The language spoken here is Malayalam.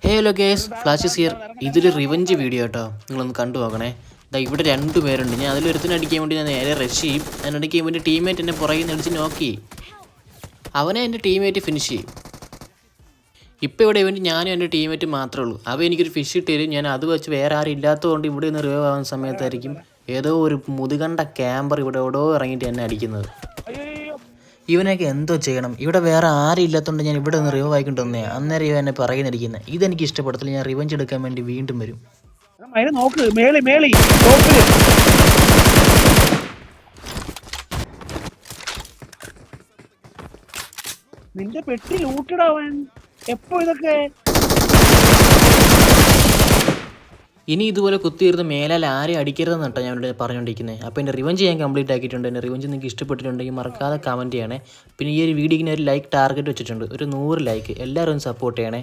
Hello guys, flashes here. ഇതൊരു റിവഞ്ച് വീഡിയോ കേട്ടോ, നിങ്ങളൊന്ന് കണ്ടു നോക്കണേ. ഇവിടെ 2 പേരുണ്ട്. ഞാൻ അതിലൊരുത്തിന് അടിക്കാൻ വേണ്ടി ഞാൻ നേരെ റഷ് ചെയ്യും. അതിനിടയ്ക്ക് എൻ്റെ ടീംമേറ്റ് എന്നെ പുറകിൽ നിന്ന് അടിച്ച് നോക്കി. അവനെ എൻ്റെ ടീംമേറ്റ് ഫിനിഷ് ചെയ്യും. ഇപ്പോൾ ഇവിടെ ഇവൻറ്റ് ഞാനും എൻ്റെ ടീംമേറ്റ് മാത്രമേ ഉള്ളൂ. അവൻ എനിക്കൊരു ഫിഷ് ഇട്ട് തരും. ഞാൻ അത് വെച്ച് വേറെ ആരും ഇല്ലാത്തതുകൊണ്ട് ഇവിടെ നിന്ന് റിവൈവ് ആവുന്ന സമയത്തായിരിക്കും ഏതോ ഒരു മുതുകണ്ട ക്യാമ്പർ ഇവിടെ എവിടെയോ ഇറങ്ങിയിട്ട് എന്നെ അടിക്കുന്നത്. ഇവനൊക്കെ എന്തോ ചെയ്യണം. ഇവിടെ വേറെ ആരും ഇല്ലാത്തതുകൊണ്ട് ഞാൻ ഇവിടെ നിന്ന് റിവൈവ് ആയിക്കൊണ്ട് വന്നേ. അന്നേരം ഇവ എന്നെ പറയുന്നിരിക്കുന്നത്. ഇതെനിക്ക് ഇഷ്ടപ്പെടത്തില്ല. ഞാൻ റിവഞ്ച് എടുക്കാൻ വേണ്ടി വീണ്ടും വരും. നിന്റെ പെട്ടി ലൂട്ടടാവൻ എപ്പോ ഇതൊക്കെ. ഇനി ഇതുപോലെ കുത്തിയിരുന്ന് മേലാൽ ആരെയും അടിക്കരുതെന്ന് കേട്ടോ ഞാൻ ഇവിടെ പറഞ്ഞുകൊണ്ടിരിക്കുന്നത്. അപ്പോൾ എൻ്റെ റിവഞ്ച് ഞാൻ കംപ്ലീറ്റ് ആക്കിയിട്ടുണ്ട്. എൻ്റെ റിവഞ്ച് നിങ്ങൾക്ക് ഇഷ്ടപ്പെട്ടിട്ടുണ്ടെങ്കിൽ മറക്കാതെ കമൻറ്റ് ചെയ്യണേ. പിന്നെ ഈ ഒരു വീഡിയോയ്ക്ക് ഒരു ലൈക്ക് ടാർഗറ്റ് വെച്ചിട്ടുണ്ട്, ഒരു 100 ലൈക്ക്. എല്ലാവരും ഒന്ന് സപ്പോർട്ട് ചെയ്യണേ.